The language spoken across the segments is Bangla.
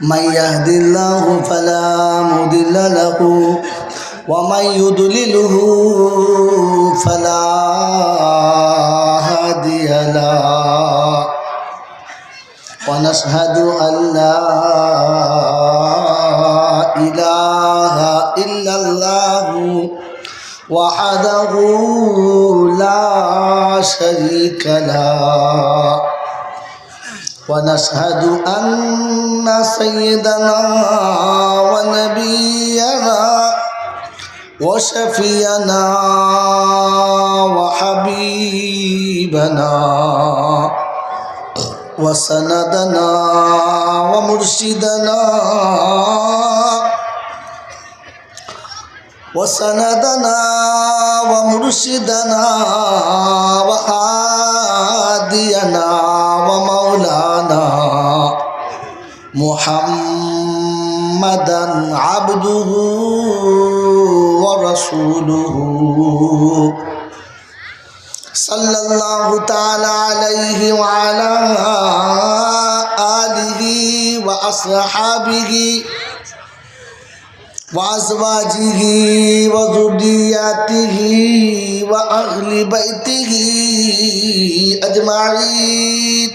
من يهد الله فلا مضل له ومن يضلله فلا هادي له ونشهد أن لا إله إلا الله وحده لا شريك له ونشهد أن سيدنا ونبينا وشفينا وحبيبنا وسندنا ومرشدنا وهادينا ومولانا محمدا عبده ورسوله صلى الله تعالى عليه وعلى آله وأصحابه وأزواجه وذرياته وأهل بيته أجمعين.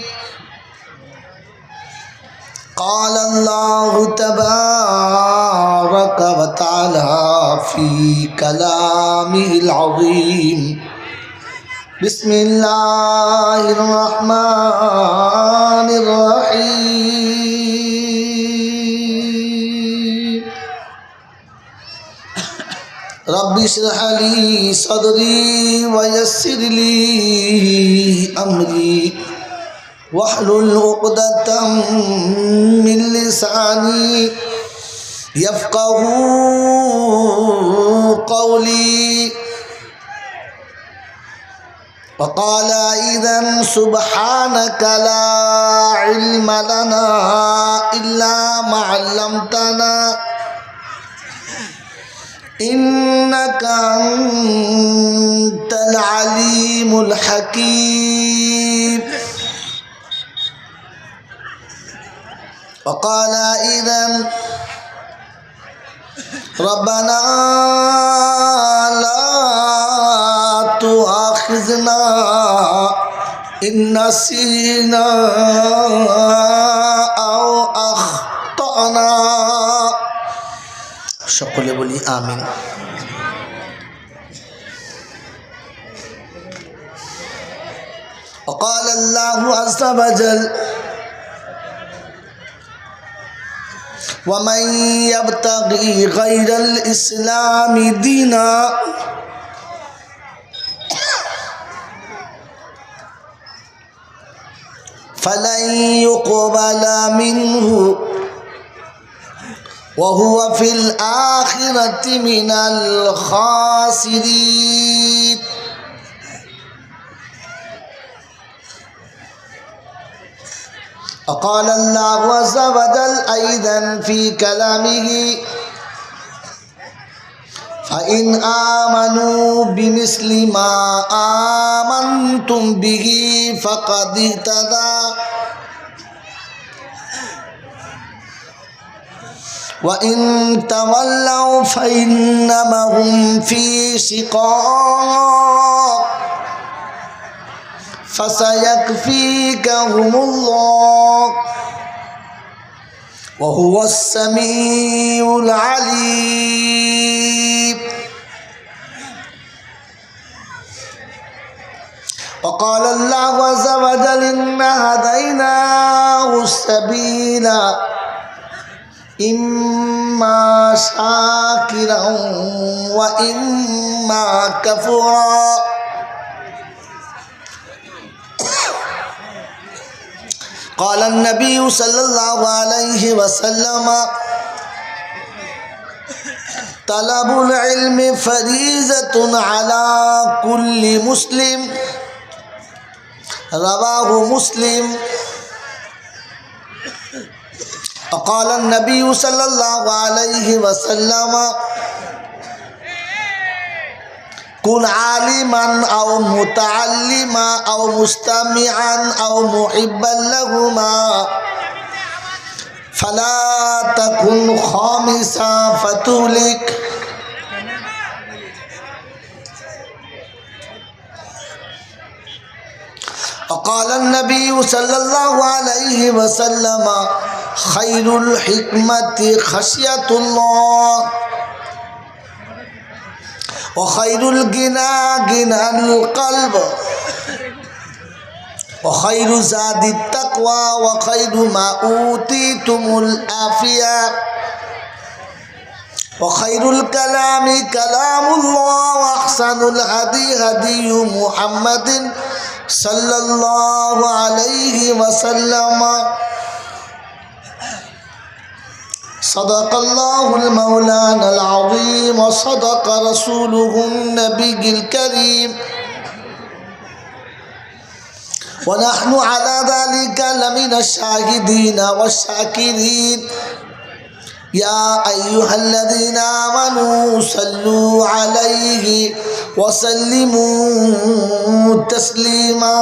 قال الله تبارك وتعالى في كلامه العظيم بسم الله الرحمن الرحيم رب اشرح لي صدري ويسر لي أمري واحلل عقدة من لساني يفقهوا قولي. وقال إذن سبحانك لا علم لنا إلا ما علمتنا إنك أنت العليم الحكيم. وقال إذن ربنا لا تؤاخذنا إن نسينا أو أخطأنا. সকলে বলি আমিন। وقال الله عز وجل ومن يبتغي غير الإسلام دينا فلن يقبل منه وهو في الآخرة من الخاسرين. وقال الله عز وجل أيضا في كلامه فإن آمنوا بمثل ما آمنتم به فقد اهتدوا وإن تولوا فإنما هم في شقاق فسيكفيكهم الله وهو السميع العليم. وقال الله عز وجل إنا هديناه السبيل إما شاكرا وإما كفورا. قال النبي صلى الله عليه وسلم طلب العلم فريضة على كل مسلم رواه مسلم. وقال النبي صلى الله عليه وسلم كن عالما أو متعلما أو مستمعا أو محبا لهما ফালা তাকুন খামিসা ফাতুলিক। وقال النبي صلى الله عليه وسلم خير الحكمة خشية الله وخير الغنى غنى القلب وخير زاد التقوى وخير ما أوتيتم العافية وخير الكلام كلام الله وأحسن الهدي هدي محمد صلى الله عليه وسلم صدق الله المولانا العظيم وصدق رسوله النبي الكريم ونحن على ذلك لمن الشاهدين والشاكرين يا أيها الذين آمنوا صلوا عليه وسلموا تسليما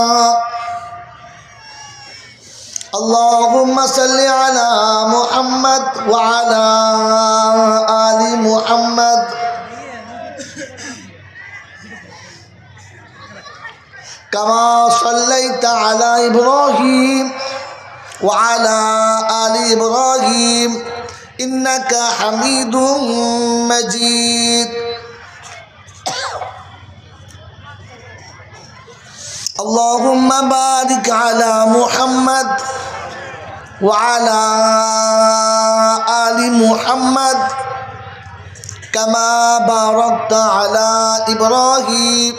اللهم صل على محمد وعلى آل محمد كما صليت على إبراهيم وعلى آل إبراهيم إنك حميد مجيد اللهم بارك على محمد وعلى آل محمد كما باركت على إبراهيم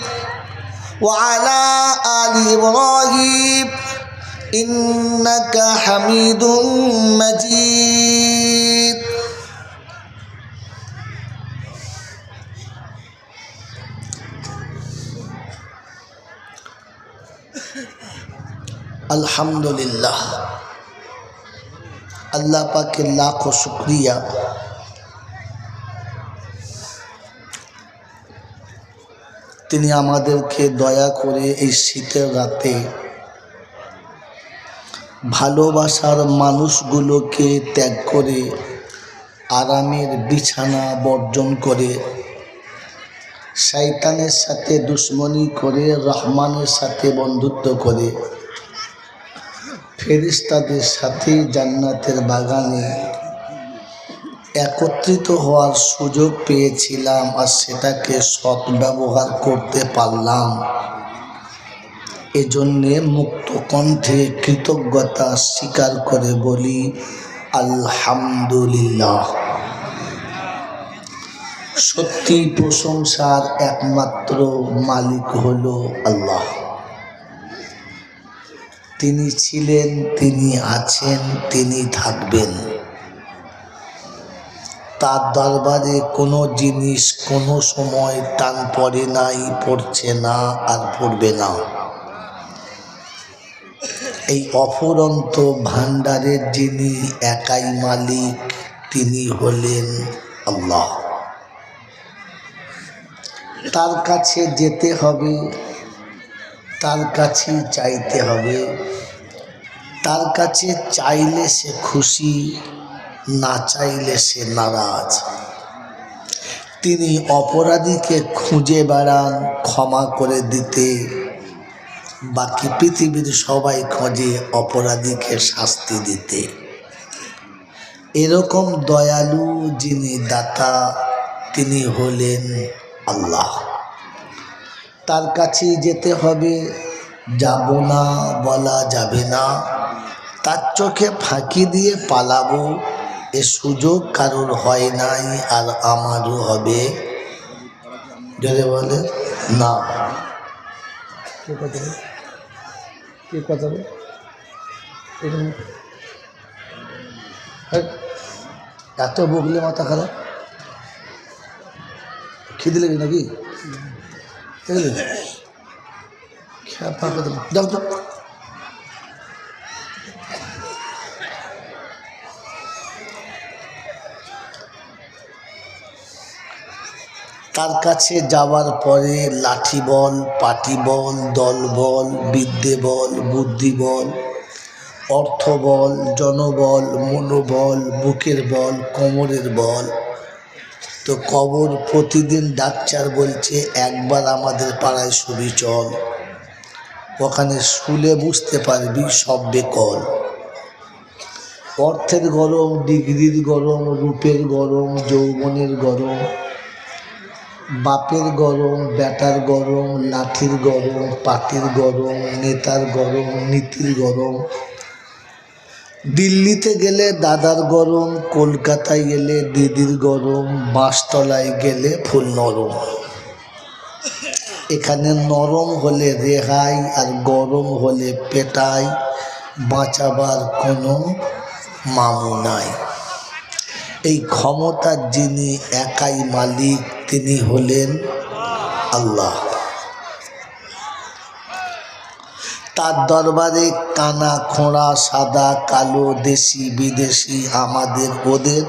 وعلى آل إبراهيم إنك حميد مجيد আলহামদুলিল্লাহ, আল্লাহ পাকের লাখো শুকরিয়া। তিনি আমাদেরকে দয়া করে এই শীতের রাতে ভালোবাসার মানুষগুলোকে ত্যাগ করে আরামের বিছানা বর্জন করে শয়তানের সাথে দুশ্মনী করে রহমানের সাথে বন্ধুত্ব করে ফেরেশতাদের সাথে জান্নাতের বাগানে একত্রিত হওয়ার সুযোগ পেয়েছিলাম আর সেটাকে সৎ ব্যবহার করতে পারলাম। এজন্যে মুক্ত কণ্ঠে কৃতজ্ঞতা স্বীকার করে বলি আলহামদুলিল্লাহ। সত্যি প্রশংসার একমাত্র মালিক হলো আল্লাহ। তিনি ছিলেন, তিনি আছেন, তিনি থাকবেন। তার দরবারে কোনো জিনিস কোনো সময় টান পড়ে নাই, পড়ছে না, আর পড়বে না। এই অফুরন্ত ভান্ডারের যিনি একাই মালিক তিনি হলেন আল্লাহ। তার কাছে যেতে হবে, তার কাছে চাইতে হবে। তার কাছে চাইলে সে খুশি, না চাইলে সে নারাজ। তিনি অপরাধীকে খুঁজে বেড়ান ক্ষমা করে দিতে, বাকি পৃথিবীর সবাই খোঁজে অপরাধীকে শাস্তি দিতে। এরকম দয়ালু যিনি দাতা তিনি হলেন আল্লাহ। তার কাছেই যেতে হবে, যাব না বলা যাবে না। তার চোখে ফাঁকি দিয়ে পালাবো এ সুযোগ কারোর হয় নাই, আর আমারও হবে যদি বলে না। কে কথা বলে এত বকলে মাথা খারাপ, খিদে লেগে নাকি? যাও তো। তার কাছে যাওয়ার পরে লাঠি বল, পাটি বল, দল বল, বিদ্যে বল, বুদ্ধি বল, অর্থবল, জনবল, মনোবল, বুকের বল, কোমরের বল। তো কবর প্রতিদিন ডাক্তার বলছে একবার আমাদের পাড়ায় শুবি চল, ওখানে শুলে বুঝতে পারবি সব বেকল। অর্থের গরম, ডিগ্রির গরম, রূপের গরম, যৌবনের গরম, বাপের গরম, বেটার গরম, লাঠির গরম, পাটির গরম, নেতার গরম, নীতির গরম। দিল্লিতে গেলে দাদার গরম, কলকাতায় গেলে দিদির গরম, বাঁশতলায় গেলে ফুল নরম। এখানে নরম হলে রেহাই আর গরম হলে পেটাই, বাঁচাবার কোনো মামু নাই। এই ক্ষমতার যিনি একাই মালিক তিনি হলেন আল্লাহ। তার দরবারে কানা খোঁড়া, সাদা কালো, দেশি বিদেশি, আমাদের ওদের,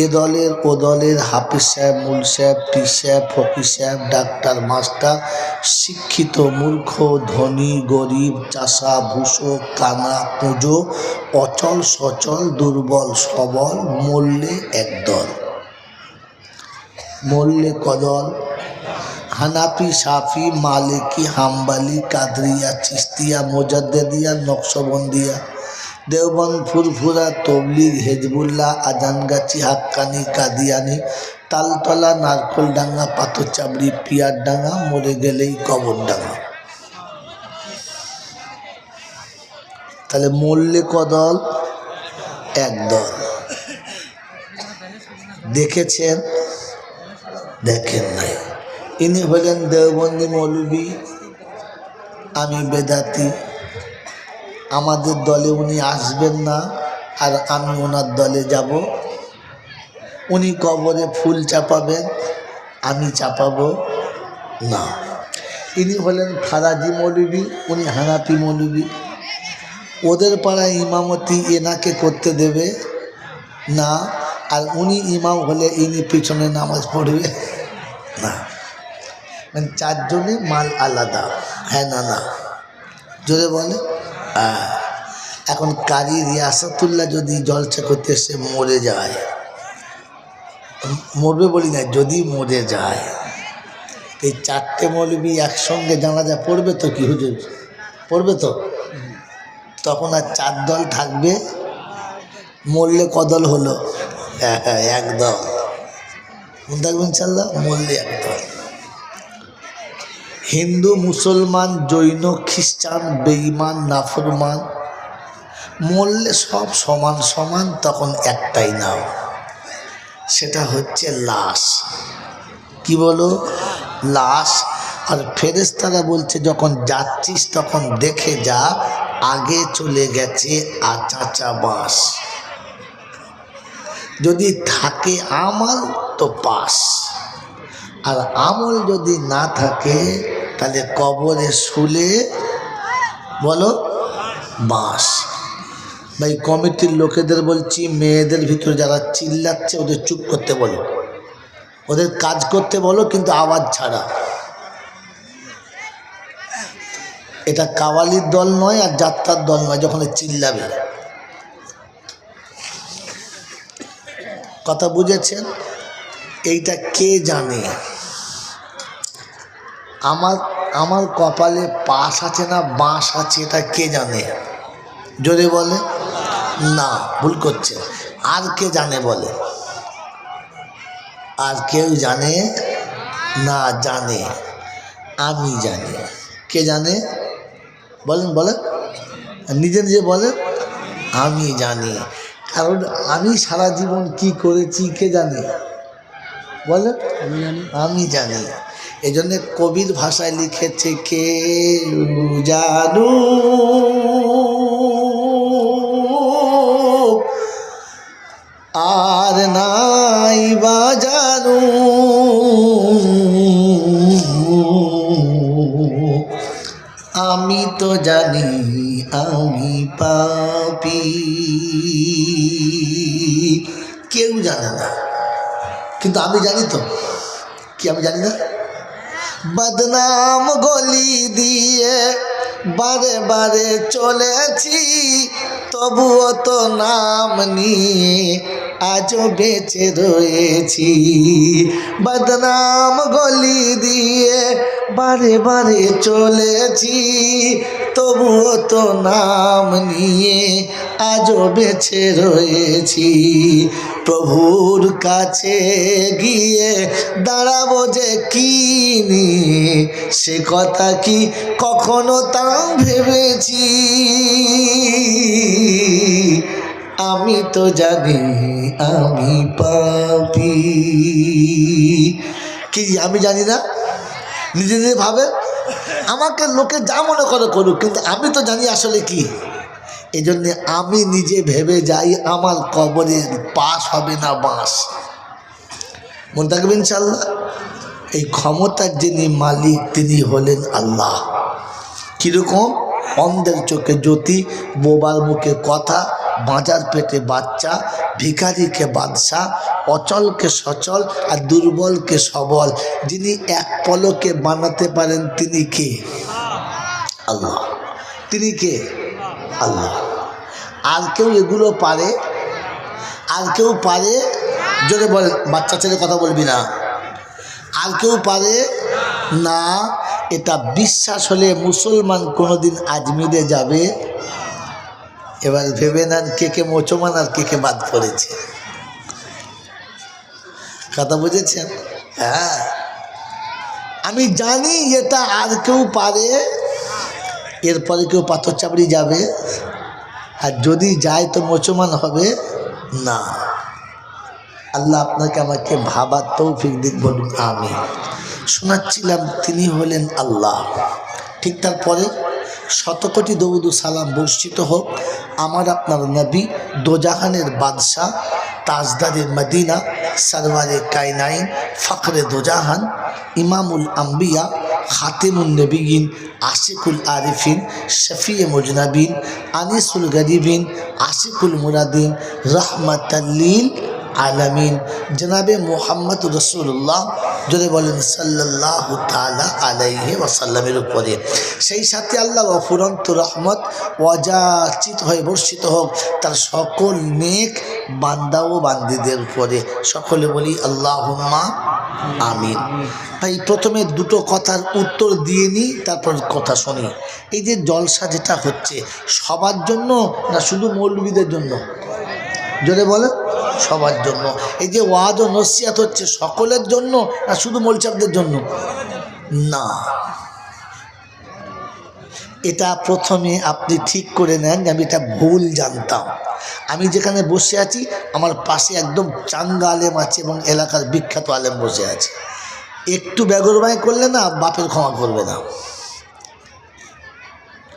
এ দলের ও দলের, হাফিজ সাহেব, মুল সাহেব, পীর সাহেব, ফকির সাহেব, ডাক্তার, মাস্টার, শিক্ষিত, মূর্খ, ধনী, গরিব, চাষা, ভুষো, কানা, কুঁজো, অচল সচল, দুর্বল সবল, মরলে একদল। মরলে কদল? হানাফি, সাফি, মালিকি, হাম্বালি, কাদরিয়া, চিস্তিয়া, মোজাদ্দেদিয়া, নকশবন্দিয়া, দেওবন্দ, ফুরফুরা, তবলিগ, হেজবুল্লাহ, আজানগাছি, হাক্কানি, কাদিয়ানি, তালতলা, নারকোলডাঙ্গা, পাথরচাবড়ি, পিয়ারডাঙ্গা, মরে গেলেই কবরডাঙ্গা। তাহলে মরলে কদল? একদল। দেখেছেন? দেখেন নাই। ইনি হলেন দেওবন্দি মৌলবী, আমি বেদাতি। আমাদের দলে উনি আসবেন না আর আমি ওনার দলে যাব। উনি কবরে ফুল চাপাবেন, আমি চাপাবো না। ইনি হলেন ফারাজি মৌলবী, উনি হানাফি মৌলবী। ওদের পাড়ায় ইমামতি এনাকে করতে দেবে না, আর উনি ইমাম হলে ইনি পিছনে নামাজ পড়বে না। মানে চারজনে মাল আলাদা। হ্যাঁ না না জোরে বলে। এখন কারি রিয়াসাতুল্লাহ যদি জলসা করতে এসে মরে যায়, মরবে বলি না, যদি মরে যায়, এই চারটে মৌলবী একসঙ্গে জানাজা পড়বে তো? কি হুজুর পড়বে তো? তখন আর চার দল থাকবে। মরলে কদল হলো? হ্যাঁ হ্যাঁ, একদল। দেখবেন ইনশাল্লাহ, মরলে একদল। হিন্দু, মুসলমান, জৈন, খ্রিস্টান, বেঈমান, নাফরমান, মরলে সব সমান সমান। তখন একটাই নাম, সেটা হচ্ছে লাশ। কি বলো? লাশ। আর ফেরেশতারা বলছে যখন যাচ্ছিস তখন দেখে যা, আগে চলে গেছে আচাচা বাস। যদি থাকে আমল তো পাস, আর আমল যদি না থাকে তাহলে কবরে শুলে বলো বাস। ভাই কমিটির লোকেদের বলছি, মেয়েদের ভিতরে যারা চিল্লাচ্ছে ওদের চুপ করতে বলো, ওদের কাজ করতে বলো, কিন্তু আওয়াজ ছাড়া। এটা কাওয়ালির দল নয় আর যাত্রার দল নয় যখন চিল্লাবে। কথা বুঝেছেন? এইটা কে জানে? আমার কপালে পাশ আছে না বাঁশ আছে, এটা কে জানে? জোরে বলে না, ভুল করছে। আর কে জানে বলে? আর কেউ জানে না। জানে, আমি জানি। কে জানে? বলেন বলেন, নিজে নিজে বলেন। আমি জানি, কারণ আমি সারা জীবন কি করেছি কে জানে? বলেন। আমি জানি। এই জন্যে কবির ভাষায় লিখেছে, কে জানু আর নাই বা জানু, আমি তো জানি আমি পাপী। কেউ জানে না, কিন্তু আমি জানি তো। কি আমি জানি না? বদনাম গলি দিয়ে বারে বারে চলেছি তবুও তো নাম নিয়ে আজও বেঁচে রয়েছি। বদনাম গলি দিয়ে বারে বারে চলেছি তবুও তো নাম নিয়ে আজও বেঁচে রয়েছি। প্রভুর কাছে গিয়ে দাঁড়াবো যে কি নিয়ে, সে কথা কি কখনো তা ভেবেছি? আমি তো জানি আমি পাপী। কি আমি জানি না? নিজে নিজে ভাবে আমাকে লোকে যা মনে করে করুক, কিন্তু আমি তো জানি আসলে কি। এই জন্যে আমি নিজে ভেবে যাই আমার কবরের পাশ হবে না বাঁশ। মনে থাকবেন ইনশাআল্লাহ। এই ক্ষমতার যিনি মালিক তিনি হলেন আল্লাহ। কীরকম? অন্ধের চোখে জ্যোতি, বোবার মুখে কথা, বাঁচার পেটে বাচ্চা, ভিখারিকে বাদশাহ, অচলকে সচল আর দুর্বলকে সবল। যিনি এক পলকে বানাতে পারেন তিনি কে? আল্লাহ। তিনি কে? আল্লাহ। আর কেউ এগুলো পারে? আর কেউ পারে? জোরে বলে, বাচ্চা ছেলে কথা বলবি না। আর কেউ পারে না। এটা বিশ্বাস হলে মুসলমান কোনোদিন আজমিরে যাবে? এবার ভেবে নেন কে কে মুসলমান আর কে কে বাদ পড়েছে। কথা বুঝেছেন? হ্যাঁ, আমি জানি এটা আর কেউ পারে। এরপরে কেউ পাথর চাপড়ি যাবে, আর যদি যায় তো মুসলমান হবে না। আল্লাহ আপনাকে আমাকে ভাবার তৌফিক দিক, বলুন আমিন। শোনাচ্ছিলাম তিনি হলেন আল্লাহ। ঠিক তারপরে শতকোটি দরুদ ও সালাম বর্ষিত হোক আমার আপনার নবী, দোজাহানের বাদশাহ, তাজদারে মদিনা, সরওয়ারে কায়নাইন, ফখরে দোজাহান, ইমামুল আম্বিয়া, খাতেমুন নবীন, আশিকুল আরিফিন, শফিয়ে মুজনাবিন, আনিসুল গরিবিন, আশিকুল মুরাদিন, রহমাতাল্লিল আলামিন, জনাবে মোহাম্মদ রসুল্লাহ, যদি বলেন সাল্লাল্লাহু তাআলা আলাইহি ওয়াসাল্লামের উপরে। সেই সাথে আল্লাহর অফুরন্ত রহমত অযাচিত হয়ে বর্ষিত হোক তার সকল নেক বান্দা ও বান্দীদের উপরে। সকলে বলি আল্লাহুম্মা আমিন। ভাই প্রথমে দুটো কথার উত্তর দিয়ে নিই, তারপর কথা শুনি। এই যে জলসা যেটা হচ্ছে সবার জন্য না শুধু মৌলবীদের জন্য? জোরে বলে, সবার জন্য। এই যে ওয়াজ ও নসিহত হচ্ছে সকলের জন্য না শুধু মৌলচাপদের জন্য? না, এটা প্রথমে আপনি ঠিক করে নেন। আমি এটা ভুল জানতাম। আমি যেখানে বসে আছি আমার পাশে একদম চাঙ্গা আলেম আছে এবং এলাকার বিখ্যাত আলেম বসে আছে। একটু বেগরবাই করলে না বাপের ক্ষমা করবে না।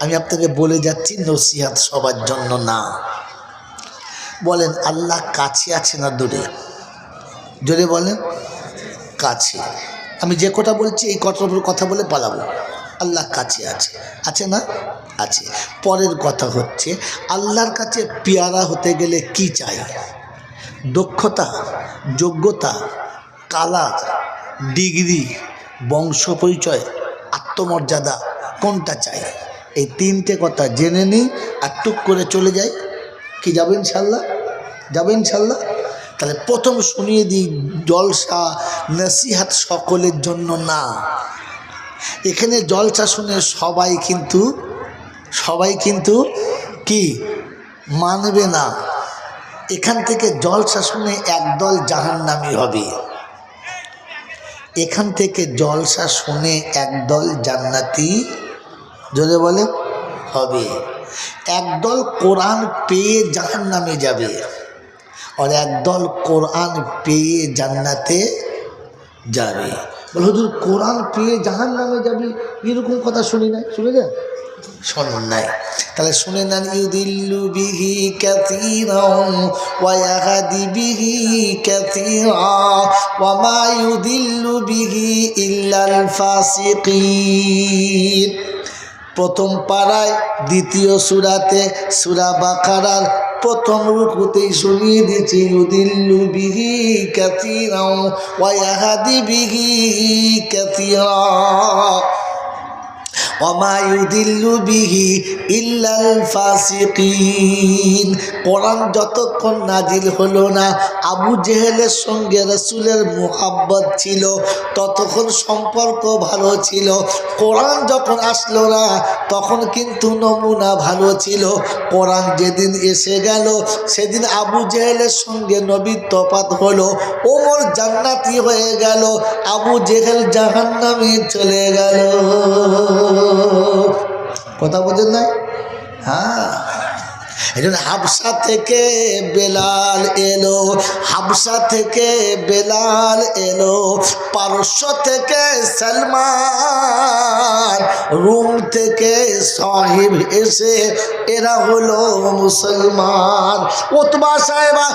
আমি আপনাকে বলে যাচ্ছি নসিহত সবার জন্য না। বলেন আল্লাহ কাছে আছে না দূরে? জোরে বলেন কাছে। আমি যে কথা বলছি এই কথার উপর কথা বলে পালাবো। আল্লাহ কাছে আছে, আছে না? আছে। পরের কথা হচ্ছে আল্লাহর কাছে পেয়ারা হতে গেলে কি চাই? দক্ষতা, যোগ্যতা, কালার, ডিগ্রি, বংশ পরিচয়, আত্মমর্যাদা, কোনটা চাই? এই তিনটে কথা জেনে নিই আর টুক করে চলে যাই। কি যাবে ইনশাল্লাহ? যাবে ইনশাল্লাহ? তাহলে প্রথম শুনিয়ে দিই, জলসা নসিহত সকলের জন্য না। এখানে জলসা শুনে সবাই কিন্তু কি মানবে না। এখান থেকে জলসা শুনে একদল জাহান্নামী হবে, এখান থেকে জলসা শুনে একদল জান্নাতি জোরে বলে হবে। একদল কোরআন পেয়ে জাহান্নামে যাবে আর একদল কোরআন পেয়ে জান্নাতে যাবে। বলে হুজুর কোরআন পেয়ে জাহান্নামে যাবে, এরকম কথা শুনি নাই। শুনে যান, শোনেন নাই? তাহলে শুনে নেন। ইউদিল্লু বিহি কাসীরান ওয়া ইয়াহদি বিহি কাসীরা ওয়া মা ইউদিল্লু বিহি ইল্লাল ফাসিকিন। প্রথম পাড়ায় দ্বিতীয় সূরাতে সূরা বাকারার প্রথম রুকুতেই শুনিয়ে দিয়েছি ইউদিল্লু বিহি কাসীরান ওয়া ইয়াহদি বিহি কাসীরা ওমা ইউদিল্লু বিহি ইল্লাল ফাসিকিন। কোরআন যতক্ষণ নাজিল হলো না, আবু জেহেলের সঙ্গে রাসূলের মুহাব্বত ছিল, ততক্ষণ সম্পর্ক ভালো ছিল। কোরআন যখন আসলো না, তখন কিন্তু নমুনা ভালো ছিল। কোরআন যেদিন এসে গেল, সেদিন আবু জেহেলের সঙ্গে নবীর তফাত হলো। ওমর জান্নাতি হয়ে গেল, আবু জেহেল জাহান্নামে চলে গেল। কথা বোঝেন না? হ্যাঁ, এই জন্য হাবসা থেকে বেলাল এলো, হাবসা থেকে বেলাল এলো, পারস্য থেকে সালমান, রুম থেকে সাহিব এসে এরা হলো মুসলমান। উতবা সাহেবা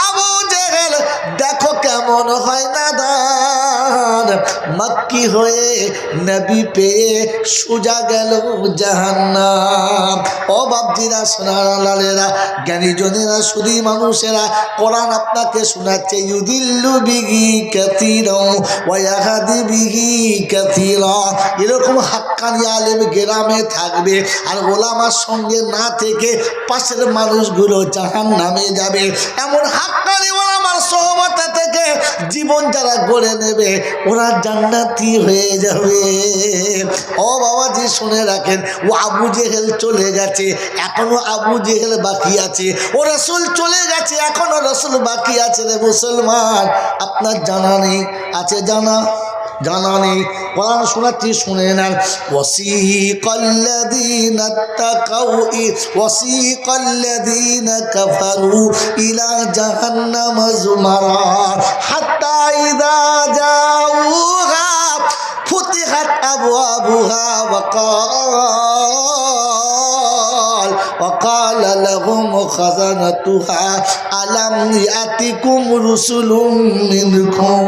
আবু জেহেল দেখো কেমন হয় নাদান, মক্কি হয়ে নবী পেয়ে সোজা গেল জাহান্নাম। ও বাপজিরা, সোনারা লালেরা, জ্ঞানী জনেরা, শুধু মানুষেরা, কোরআন আপনাকে শোনাচ্ছে ইউদিল্লু বিহি কাসীরা ওয়া ইয়াহদি বিহি কাসীরা। এরকম হাক্কানি আলেম গ্রামে থাকবে, আর ওলামার সঙ্গে না থেকে পাশের মানুষগুলো জাহান্নামে যাবে। এমন হাক্কানি ওলামার সোহবতে থেকে জীবন যারা গড়ে নেবে, ওরা জান্নাতি হয়ে যাবে। ও বাবাজি, শুনে রাখেন, ও আবু জেহেল চলে গেছে, এখনো আবু জেহেল বাকি আছে। ও রাসূল চলে গেছে, এখনো রাসূল বাকি আছে। রে মুসলমান, আপনার জানা নেই? আছে জানা? জানা নেই? কোরআন শোনাচ্ছি, শুনে নেন। ওয়াসিকাল্লাযীনা তাকাউ ওয়াসিকাল্লাযীনা কাফারু ইলা জাহান্নামা যুমারা হাত্তা ইযা জাউহা ফুতিহাত আবওয়াবুহা وقال لهم خزنتها ألم يأتكم رسل منكم।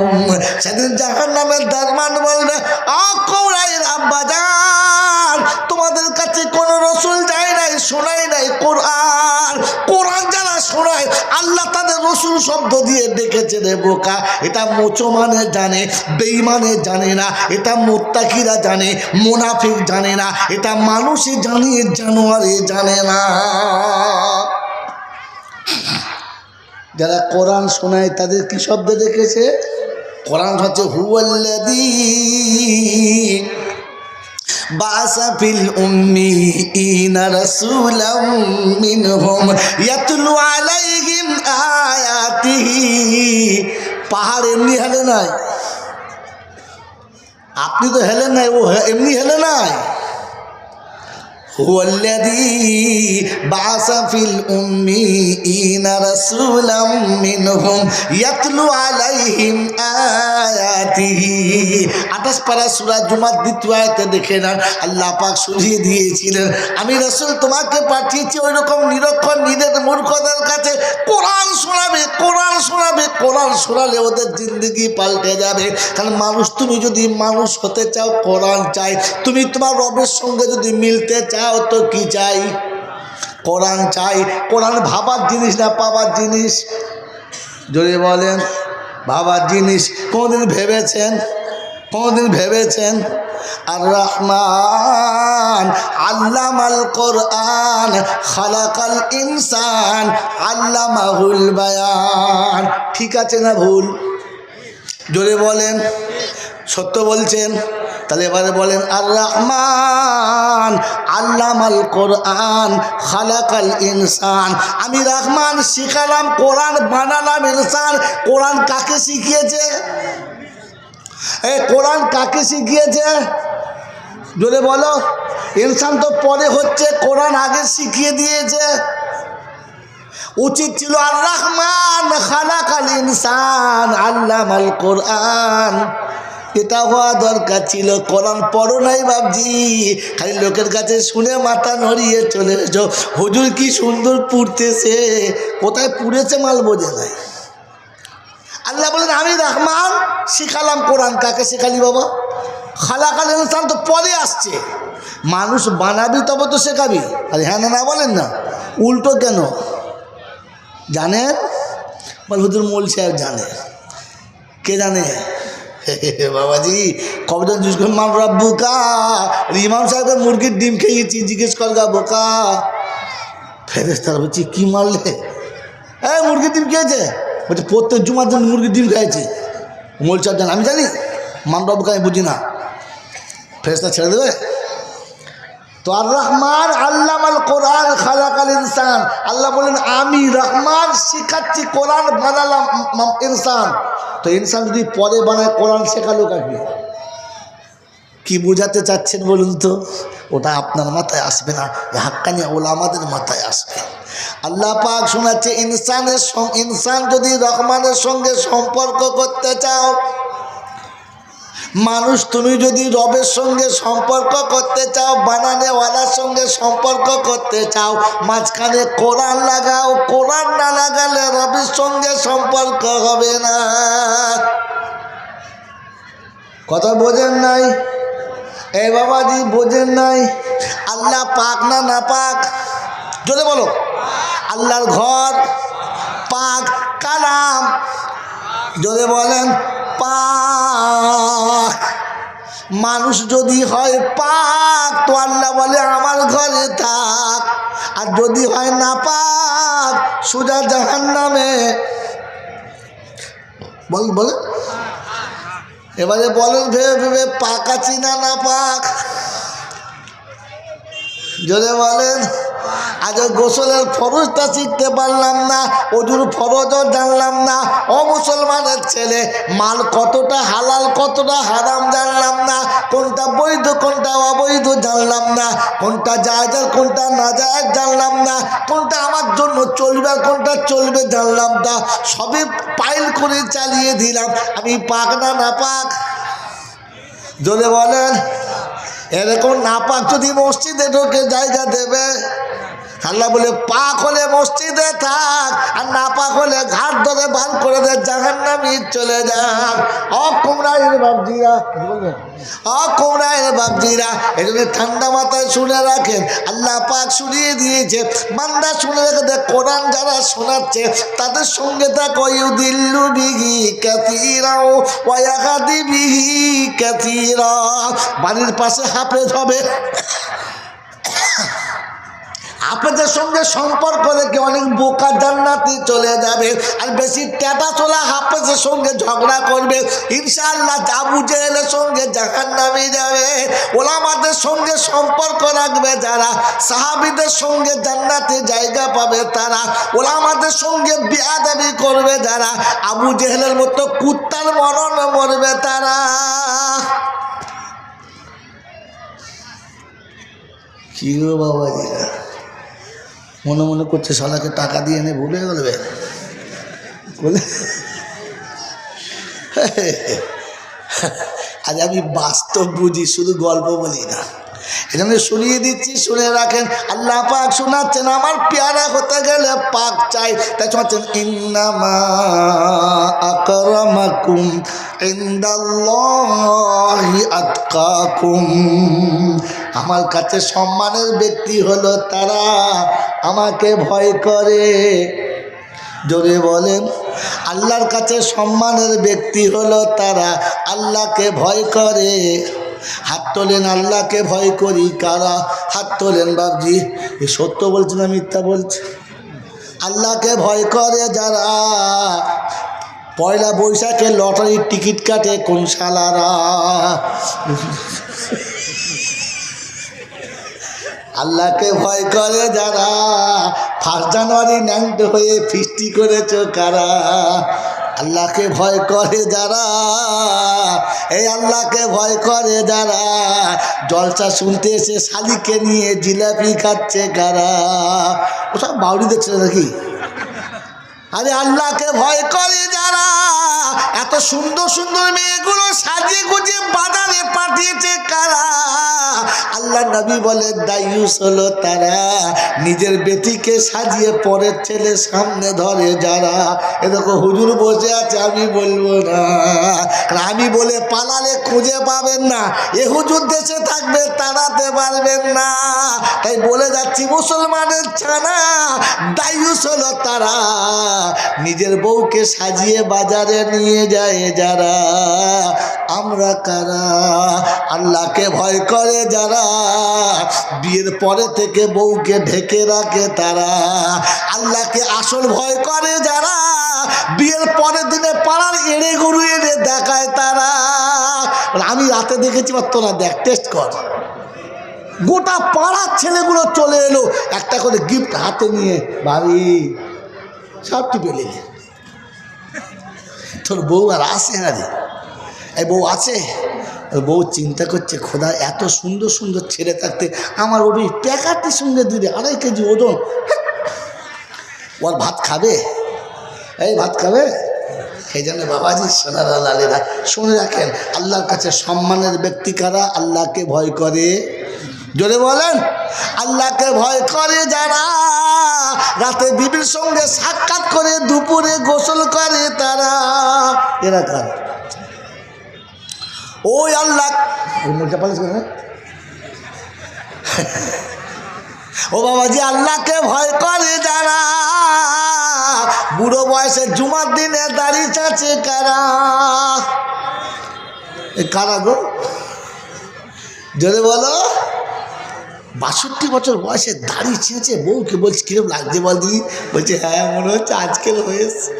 সেদিন জাহান্নামের দরমান বলবে, ও কওরাইর আব্বাজান, তোমাদের কাছে কোন রসুল যায় নাই, শোনাই নাই কোরআন। কোরআন যারা শোনায়, আল্লাহ তাদের রসুল শব্দ দিয়ে ডেকেছে। রে বোকা, এটা মুসলমানে জানে, বেঈমানে জানে না, এটা মুত্তাকিরা জানে, মুনাফিক জানে না, এটা মানুষই জানে, জানোয়ারে জানে না। যারা কোরআন শোনায় তাদের কি শব্দ ডেকেছে? কোরআন হচ্ছে হুয়াল্লাযী বাআসা ফিল উম্মিয়িনা রাসূলাম মিনহুম ইয়াতলু আলাইহিম আয়াতিহি। পাহাড় এমনি হেলে নাই, আপনি তো হেলেন নাই, ও এমনি হেলে নাই। হুয়াল্লাযী বাআসা ফিল উম্মিয়িনা রাসূলাম মিনহুম ইয়াতলু আলাইহিম আয়াতিহি। 28 পারা সূরা জুমার দ্বিতীয় আয়াতে দেখে নেন, আল্লাহ পাক শুনিয়ে দিয়েছিলেন, আমি রাসূল তোমাকে পাঠিয়েছি ওই রকম নিরক্ষর নিদের মূর্খদের কাছে কোরআন শোনাবে, কোরআন শোনাবে। কোরআন শোনালে ওদের জিন্দগি পাল্টে যাবে। কারণ মানুষ, তুমি যদি মানুষ হতে চাও, কোরআন চাই। তুমি তোমার রবের সঙ্গে যদি মিলতে চাও, তো কি চাই? কোরআন চাই। কোরআন ভাবার জিনিস না পাবার জিনিস? জোরে বলেন, ভাবার জিনিস। কোনদিন ভেবেছেন? কোনদিন ভেবেছেন? আর রহমান আল্লামাল কোরআন খালাকাল ইনসান আল্লামাহুল বায়ান। ঠিক আছে না ভুল? জোরে বলেন, সত্য বলছেন? তাহলে এবারে বলেন, আর রহমান আল্লামাল কোরআন খালাকাল ইনসান। আমি রহমান শিখালাম কোরআন, বানালাম ইনসান। কোরআন কাকে শিখিয়েছে? কোরআন কাকে শিখিয়েছে? জোরে বলো। ইনসান তো পরে হচ্ছে, কোরআন আগে শিখিয়ে দিয়েছে। উচিত ছিল আর রহমান খালাকাল ইনসান আল্লামাল কোরআন, এটা হওয়া দরকার ছিল। কোরআন পড়ো নাই বাবজি, খালি লোকের কাছে শুনে মাথা নড়িয়ে চলে এসো। হুজুর কি সুন্দর পুড়তেছে, কোথায় পুড়েছে মাল বোঝে নাই। আল্লাহ বলেন, আমি রহমান শিখালাম কোরআন। কাকে শিখালি বাবা? খালাকাল ইনসান তো পরে আসছে। মানুষ বানাবি তবে তো শেখাবি। আরে হ্যাঁ না বলেন না, উল্টো কেন জানেন? বল হুজুর মৌল সাহেব জানে। কে জানে? বাবাজি কবে যখন জিজ্ঞেস করেন মান রাব্বুকা, ইমাম সাহেবের মুরগির ডিম খেয়েছি, জিজ্ঞেস কর গা বোকা। ফেরেশতারা বলছি কি মারলে? মুরগির ডিম খেয়েছে। বলছে প্রত্যেক জুমার দিন মুরগির ডিম খাইছি। মোলচার জান আমি জানি, মান রাব্বুকা আমি বুঝি না। ফেরেশতা ছেড়ে দেবে? তো আর রহমান আল্লামাল কোরআন খালাকাল ইনসান, আল্লাহ বলেন আমি রহমান শিখাচ্ছি, কোরআন বানালাম ইনসান। তো ইনসান যদি পরে বানায় কোরআন শেখালো কাকে? কি বোঝাতে চাচ্ছেন বলুন তো? ওটা আপনার মাথায় আসবে না, হাক্কানি ওলামাদের মাথায় আসবে। আল্লাহ পাক শোনাচ্ছে ইনসান যদি রহমানের সঙ্গে সম্পর্ক করতে চাও, মানুষ তুমি যদি রবের সঙ্গে সম্পর্ক করতে চাও, বানানেওয়ালার সঙ্গে সম্পর্ক করতে চাও, মাঝখানে কোরআন লাগাও। কোরআন না লাগালে রবের সঙ্গে সম্পর্ক হবে না। কথা বোঝেন নাই? এই বাবাজি বোঝেন নাই? আল্লাহ পাক না না পাক? যদি বলো আল্লাহর ঘর পাক, কালাম যদি বলেন পাক। মানুষ যদি হয় পাক তো আল্লাহ বলে আমার ঘরে থাক, আর যদি হয় না পাক সোজা জাহান্নামে। বলেন এবারে বলেন ভেবে ভেবে পাক আছি না না পাক? যদি বলেন আজ গোসলের ফরজটা শিখতে পারলাম না, অজুর ফরজও জানলাম না, মুসলমানের ছেলে মাল কতটা হালাল কতটা হারাম জানলাম না, কোনটা বৈধ কোনটা অবৈধ জানলাম না, কোনটা জায়েজ আর কোনটা না জায়েজ জানলাম না, কোনটা আমার জন্য চলবে আর কোনটা চলবে জানলাম না, সবই পাইল করে চালিয়ে দিলাম। আমি পাক না না পাক? যদি বলেন এরকম না পাক যদি মসজিদে ঢোকে জায়গা দেবে? আল্লাহ বলে পাক হলে মসজিদে থাক, আর না পাক হলে ঘাট ধরে বার করে দে, জাহান্নামে চলে যান। কুমড়াইয়ের বাপজিরা, কুমড়াইয়ের বাপজিরা, এই জন্য ঠান্ডা মাথায় শুনে রাখেন। আল্লাহ পাক শুনিয়ে দিয়েছে, বান্দা শুনে রেখে দেখ। কোরআন যারা শোনাচ্ছে তাদের সঙ্গে থাকো, ইউদিল্লু বিহি কাসীরা ওয়া ইয়াহদি বিহি কাসীরা। বাড়ির পাশে হাফেজ হবে, আপনাদের সঙ্গে সম্পর্ক রেখে অনেক বোকা জান্নাতে চলে যাবে। আর বেশি ট্যাটা চলা হাফেজের সঙ্গে ঝগড়া করবে, ইনশাআল্লাহ আবু জেহেলের সঙ্গে জাহান্নামে যাবে। ওলামাদের সঙ্গে সম্পর্ক রাখবে যারা, সাহাবীদের সঙ্গে জান্নাতে জায়গা পাবে তারা। ওলামাদের সঙ্গে বেয়াদবি করবে যারা, আবু জেহেলের মতো কুত্তার মরণ মরবে তারা। কি গো বাবাজিরা, মনে মনে করছে শালাকে টাকা দিয়ে এনে ভুলে গেলবে বলে। আজ আমি বাস্তব বুঝি, শুধু গল্প বলি না। এজন্য শুনিয়ে দিচ্ছি, শুনে রাখেন। আল্লাহ পাক শোনাচ্ছেন আমার পেয়ারা হতে গেলে পাক চাই। তাই শোনাচ্ছেন ইন্নামা আকরামাকুম ইনদাল্লাহি আতকাকুম। আমার কাছে সম্মানের ব্যক্তি হলো তারা আমাকে ভয় করে। জোরে বলেন, আল্লাহর কাছে সম্মানের ব্যক্তি হলো তারা আল্লাহকে ভয় করে। হাত তোলেন, আল্লাহকে ভয় করি কারা? হাত তোলেন বাবজি। এ সত্য বলছে না মিথ্যা বলছে? আল্লাহকে ভয় করে যারা। পয়লা বৈশাখে লটারির টিকিট কাটে কোন শালারা? আল্লাহকে ভয় করে যারা। 1 জানুয়ারি ন্যাংট হয়ে ফিস্টি করেছ কারা? আল্লাহকে ভয় করে যারা। এই আল্লাহকে ভয় করে যারা। জলসা শুনতে এসে শালিকে নিয়ে জিলাপি খাচ্ছে কারা? ওসব বাউরি দেখছে নাকি? আরে আল্লাহকে ভয় করে যারা। এত সুন্দর সুন্দর মেয়েগুলো সাজিয়ে গুজিয়ে বাজারে পাঠিয়েছে কারা? আল্লাহ নবী বলে দায়ুস হলো তারা নিজের বেটিকে সাজিয়ে পরের ছেলে সামনে ধরে যারা। এরকম হুজুর বসে আছে, আমি বলবো না, আমি বলে পালালে খুঁজে পাবেন না। এ হুজুর দেশে থাকবে তাড়াতে পারবেন না। তাই বলে যাচ্ছি মুসলমানের ছানা দায়ুস হলো তারা নিজের বউকে সাজিয়ে বাজারে নিয়ে নিয়ে যায় যারা, আমরা কারা? আল্লাহকে ভয় করে যারা, বিয়ের পরে থেকে বউকে ঢেকে রাখে তারা। আল্লাহকে আসল ভয় করে যারা, বিয়ের পরের দিনে পাড়ার এড়ে গরু এড়ে দেখায় তারা। আমি রাতে দেখেছি, বা তোরা দেখ, টেস্ট কর, গোটা পাড়ার ছেলেগুলো চলে এলো একটা করে গিফট হাতে নিয়ে, ভাবি সব টিপে নিলে, তোর বউ আর আসে না রে? এই বউ আছে? বউ চিন্তা করছে, খোদা এত সুন্দর সুন্দর ছেলে থাকতে আমার ওই প্যাকারটির সঙ্গে দিলে 2.5 কেজি ওজন, ওর ভাত খাবে? এই ভাত খাবে? সেই জন্য বাবাজি সোনারা লালেরা শুনে রাখেন, আল্লাহর কাছে সম্মানের ব্যক্তি কারা? আল্লাহকে ভয় করে, জোরে বলেন, আল্লাহকে ভয় করে যারা, রাতে বিবির সঙ্গে সাক্ষাৎ করে দুপুরে গোসল করে তারা। এরা কার? ওই আল্লাহ, ও বাবাজি, আল্লাহকে ভয় করে যারা, বুড়ো বয়সে জুমার দিনে দাড়ি চাচে কারা? কারা গো? জোরে বলো। 62 বছর বয়সে দাড়ি ছেঁচে বউকে বলছি, কিরম লাগছে বল দিদি? বলছে, হ্যাঁ মনে হচ্ছে আজকের হয়েছে।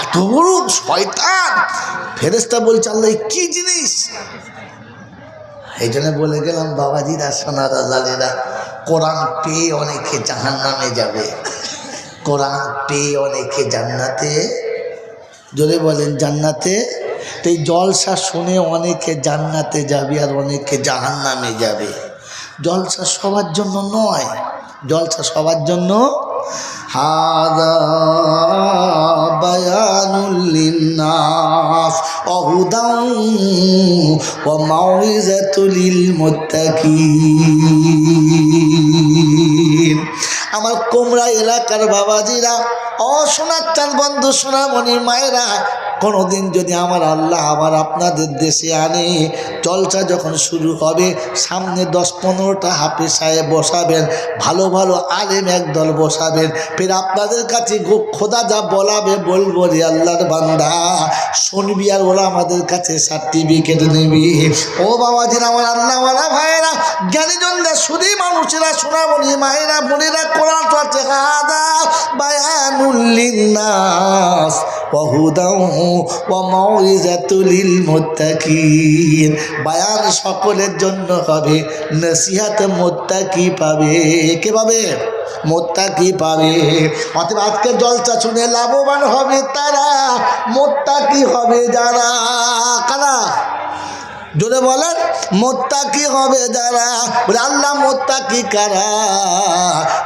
এত বড় শয়তান! ফেরেশতা বলছে, আল্লাহ কি জিনিস? এই জন্য বলে গেলাম বাবাজিরা সোনারা লালেরা, কোরআন পেয়ে অনেকে জাহান্নামে যাবে, কোরআন পেয়ে অনেকে জান্নাতে, জোরে বলেন জান্নাতে। তো এই জলসা শুনে অনেকে জান্নাতে যাবে আর অনেকে জাহান্নামে যাবে। জলসা সবার জন্য নয়, জলসা সবার জন্য। হাদা বায়ানুল লিন্নাস ওয়া হুদান ওয়া মাউইযাতুল লিল মুত্তাকিন। আমার কুমড়া এলাকার বাবাজিরা, সোনার চাঁদ বন্ধু, সোনামণি মায়েরা, কোনোদিন যদি আমার আল্লাহ আবার আপনাদের দেশে আনে, জলসা যখন শুরু হবে, সামনে 10-15টা হাফেজ সাহেব বসাবেন, ভালো ভালো আলেম একদল বসাবেন, ফের আপনাদের কাছে খোদা যা বলাবে বলবো, রে আল্লাহর বান্দা শুনবি, আর ওরা আমাদের কাছে সার্টিফিকেট নেবি। ও বাবাজিরা, আমার আল্লাহওয়ালা ভাইয়েরা, জ্ঞানীজনরা, শুধু মানুষেরা, সোনামণি মায়েরা, বোনেরা, কোরআন আছে, হাদা বায়ানুল লিন্নাস ওয়া হুদান ওয়া মাউইযাতুল লিল মুত্তাকিন। বায়ান সকলের জন্য হবে, নসিহত মুত্তাকি পাবে। কে পাবে? মুত্তাকি পাবে। অতএব আজকে জলসা শুনে লাভবান হবে তারা, মুত্তাকি হবে যারা। কারা? জোরে বলেন, মুত্তাকি হবে যারা। বলে আল্লাহ মুত্তাকি কারা?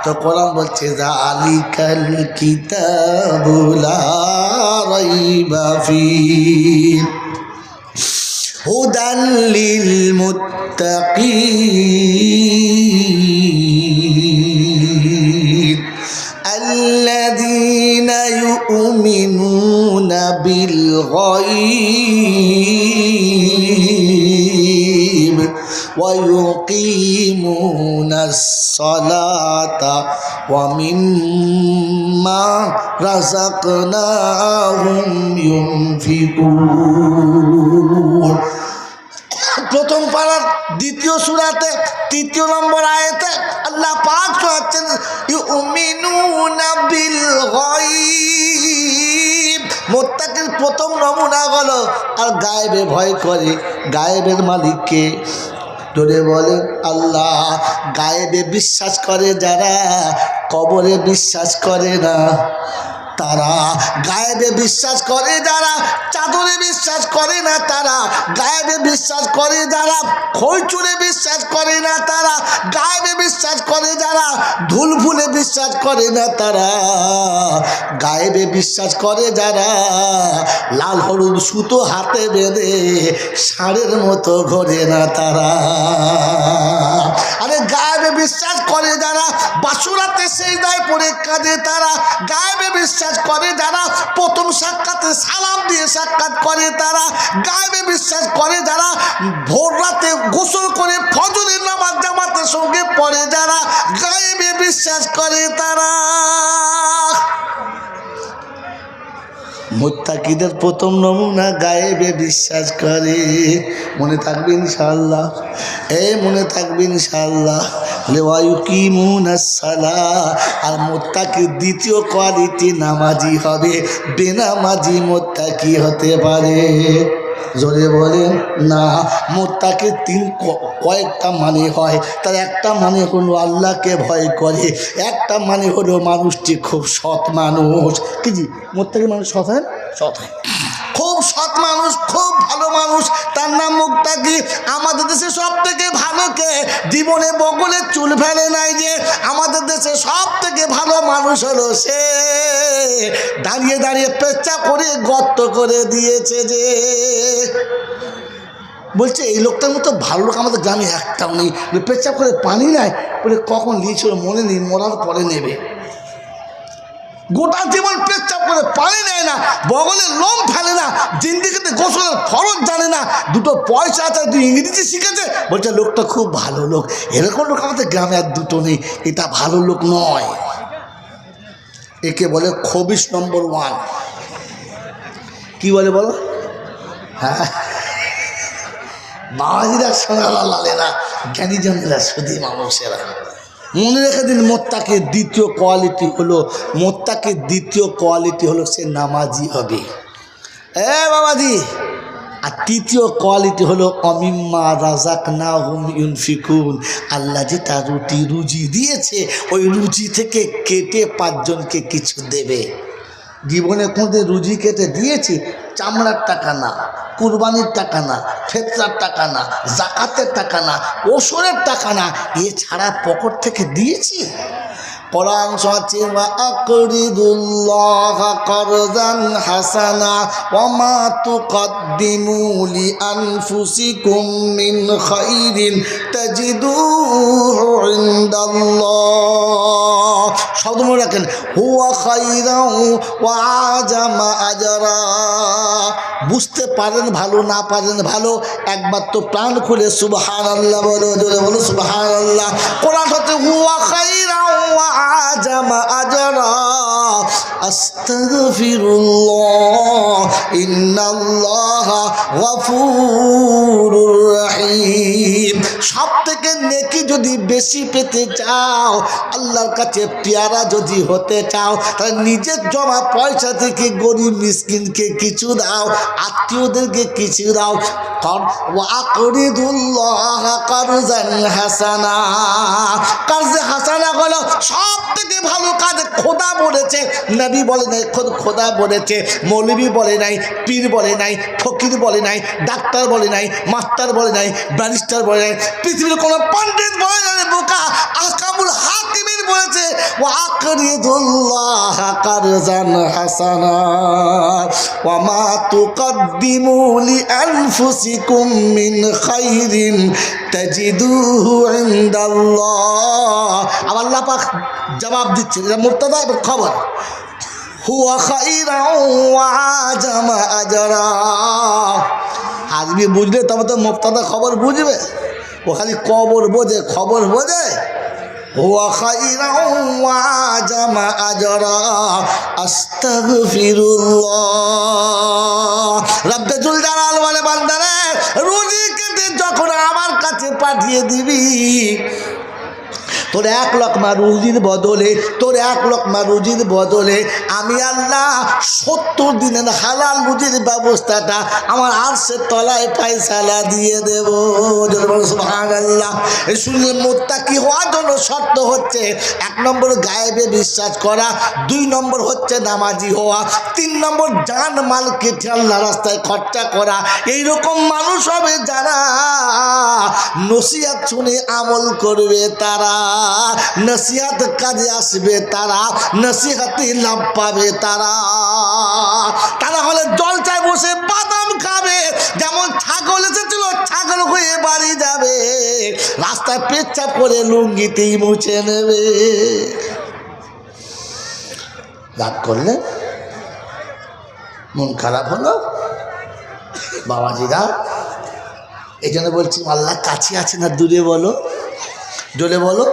তো কোরআন বলছে, যালিকাল কিতাবু লা রাইবা ফীহি হুদাল লিল মুত্তাকিন আল্লাযীনা ইউমিনুনা বিল গায়ব ওয়া ইউকিমুনাস সালাতা ওয়া মিম্মা রাযাকনাহুম ইউনফিকুন। প্রথম পারার 2য় সূরাতে 3 নম্বর আয়াতে আল্লাহ পাক বলেছেন, ইউমিনুনা বিল গায়ব। মুত্তাকির প্রথম নমুনা হলো, আর গায়েবে ভয় করে। গায়েবের মালিককে, জোরে বলেন আল্লাহ। গায়েবে বিশ্বাস করে যারা, কবরে বিশ্বাস করে না তারা। গায়েবে বিশ্বাস করে যারা, চাদরে বিশ্বাস করে না তারা। গায়েবে বিশ্বাস করে যারা, খৈচুরে বিশ্বাস করে না তারা। গায়েবে বিশ্বাস করে যারা, ধুল ফুলে বিশ্বাস করে না তারা। গায়েবে বিশ্বাস করে যারা, লাল হলুদ সুতো হাতে বেঁধে ষাঁড়ের মতো ঘোরে না তারা। আরে গায়েবে বিশ্বাস করে যারা, বাসুরাতে সেজদায় পড়ে কাঁদে তারা। গায়েবে বিশ্বাস করে যারা, প্রথম সাক্ষাতে সালাম দিয়ে সাক্ষাৎ করে তারা। গায়েবে বিশ্বাস করে যারা, ভোর রাতে গোসল করে ফজরের নামাজ জামাতের সঙ্গে পড়ে যারা। গায়েবে বিশ্বাস করে তারা। মুত্তাকিদের প্রথম নমুনা গায়েবে বিশ্বাস করে। মনে থাকবে ইনশাআল্লাহ, মনে থাকবে ইনশাআল্লাহ। ওয়ায়ুকিমুনাস সালাহ, আর মুত্তাকির দ্বিতীয় কোয়ালিটি নামাজি হবে। বেনামাজি মুত্তাকি হতে পারে? জোরে বলেন না। মুত্তাকির কয়েকটা মানে হয়। তার একটা মানে হলো আল্লাহকে ভয় করে, একটা মানে হলো মানুষটি খুব সৎ মানুষ। কি জি, মুত্তাকি মানুষ সৎ হয়, সৎ হয়, খুব সৎ মানুষ, খুব ভালো মানুষ, তার নাম মুত্তাকি। আমাদের দেশে সব থেকে ভালো কে? জীবনে বগলে চুল ফেলে নাই যে। আমাদের দেশে সব থেকে ভালো মানুষ হলো সে দাঁড়িয়ে দাঁড়িয়ে পেচ্ছাপ করে গর্ত করে দিয়েছে যে। বলছে এই লোকটার মতো ভালো লোক আমাদের গ্রামে একটাও নেই। পেচ্ছাপ করে পানি নেয় বলে কখন নিয়েছিল মনে নেই, মরার পরে নেবে। গোটা জীবন পেচ্ছাপ করে পানি নেয় না, বগলে লোম ফেলে না, জিন্দিগিতে গোসলের ফরজ জানে না, দুটো পয়সা আছে, তুই ইংরেজি শিখেছে, বলছে লোকটা খুব ভালো লোক। এরকম লোক আমাদের গ্রামে আর দুটো নেই। এটা ভালো লোক নয়, একে বলে খবিশ নম্বর 1। কি বলে বলো? হ্যাঁ, বাবাজিরা সোনালা লালেরা জ্ঞানীজনেরা শুধু মানুষেরা মনে রেখে দিন। মোত্তাকির দ্বিতীয় কোয়ালিটি হলো, মোত্তাকির দ্বিতীয় কোয়ালিটি হলো সে নামাজি হবে। বাবাজি, আর তৃতীয় কোয়ালিটি হলো অমিম্মা রাযাকনাহুম ইউনফিকুন। আল্লাহ যে তার রুজি দিয়েছে, ওই রুজি থেকে কেটে 5 জনকে কিছু দেবে। জীবনে কোনদিন রুজি কেটে দিয়েছি? চামড়ার টাকা না, কুরবানির টাকা না, ফেতরার টাকা না, জাকাতের টাকা না, ওসরের টাকা না, এছাড়া পকেট থেকে দিয়েছি? কোরআন শোনাচ্ছে ওয়া আকরিদুল্লাহ করজান হাসানা ওয়া মা তুকদ্দিমু লিআনফুসিকুম মিন খাইরিন তাজিদুহু ইনদাল্লাহ। শব্দ মনে রাখেন, হুয়া খাইরান ওয়া আজামা আজরা। বুঝতে পারেন ভালো, না পারেন ভালো, একবার তো প্রাণ খুলে সুবহানাল্লাহ বলো, জোরে বলো সুবহানাল্লাহ। কোরআন হচ্ছে হুয়া খাইরান ওয়া আজামা আজরা আস্তাগফিরুল্লাহ ইন্নাল্লাহা গফুরুর রহিম। সব থেকে নেকি যদি বেশি পেতে চাও, আল্লাহর কাছে পেয়ারা যদি হতে চাও, তাহলে নিজের জমা পয়সা থেকে গরিব মিসকিনকে কিছু দাও, আত্মীয়দেরকে কিছু দাও। ওয়াকরিদুল্লাহ কারজান হাসানা। কারজে হাসানা হলো সব থেকে ভালো কাজ। খোদা বলেছে, নবী বলে নাই, খোদা বলেছে, মৌলবী বলে নাই, পীর বলে নাই, ফকির বলে নাই, ডাক্তার বলে নাই, মাস্টার বলে নাই, ব্যারিস্টার বলে নাই, পৃথিবীর কোনো পণ্ডিত বলে নাই, বোকা আহকামুল হাকিমিন বলেছে ওয়াকরিদুল্লাহ কারজান হাসানা ওয়া মা তুকদ্দিমু লিআনফুসিকুম মিন খাইরিন তাজিদুহু ইনদাল্লাহ। আল্লাহ পাক জবাব দিচ্ছে, এটা মুবতাদা এবং খবর। হুয়া খাইরান ওয়া আজামা আজরা। আজকে বুঝলে তবে তো মুবতাদা খবর বুঝবে। ও খালি কবর বোঝে, খবর বোঝে। হুয়া খাইরান ওয়া আজামা আজরা আস্তাগফিরুল্লাহ। রব্বে জুল জালাল বলে, বান্দারে রুজি কেটে যখন আমার কাছে পাঠিয়ে দিবি, তোর 1 লোকমা রুজির বদলে, তোর 1 লোকমা রুজির বদলে আমি আল্লাহ 70 দিনের হালাল রুজির ব্যবস্থাটা আমার আরশের তলায় ফায়সালা দিয়ে দেব। সুবহানাল্লাহ। এই শুনলে মুত্তাকি হওয়ার জন্য শর্ত হচ্ছে 1 নম্বর গায়েবে বিশ্বাস করা, 2 নম্বর হচ্ছে নামাজি হওয়া, 3 নম্বর জান মাল কেটে আল্লাহ রাস্তায় খরচা করা। এইরকম মানুষ হবে যারা নসিহত শুনে আমল করবে, তারা নসিহত কাজে আসবে, তারা নসিহতে লাভ পাবে, তারা হলে জলসায় বসে বাদাম খাবে। যেমন ছাগল এসেছিল, ছাগল হয়ে বাড়ি যাবে, রাস্তায় পেচ্ছাপ করে লুঙ্গিতেই মুছে নেবে। রাগ করলে মন খারাপ হলো বাবাজিরা। এই জন্য বলছি আল্লাহ কাছে আছে না দূরে? বলো, জোরে বলো।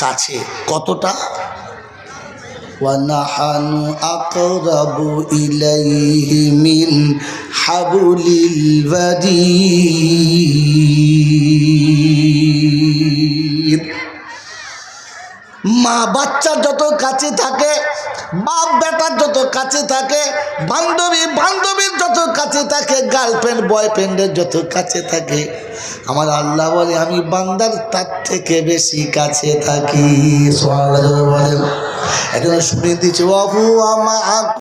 কাছে। কতটা? ওয়া নাহানু আকরাবু ইলাইহি মিন হাবলিল ওয়ারিদ। মা বাচ্চা যত কাছে থাকে, বাপ বেটার যত কাছে থাকে, বান্ধবী বান্ধবীর যত কাছে থাকে, গার্লফ্রেন্ড বয়ফ্রেন্ডের যত কাছে থাকে, আমার আল্লাহ বলে আমি বান্দার তার থেকে বেশি কাছে থাকি। সুবহানাল্লাহ বলেন। এটা শুনে দিচ্ছে, ওয়া হুয়া মা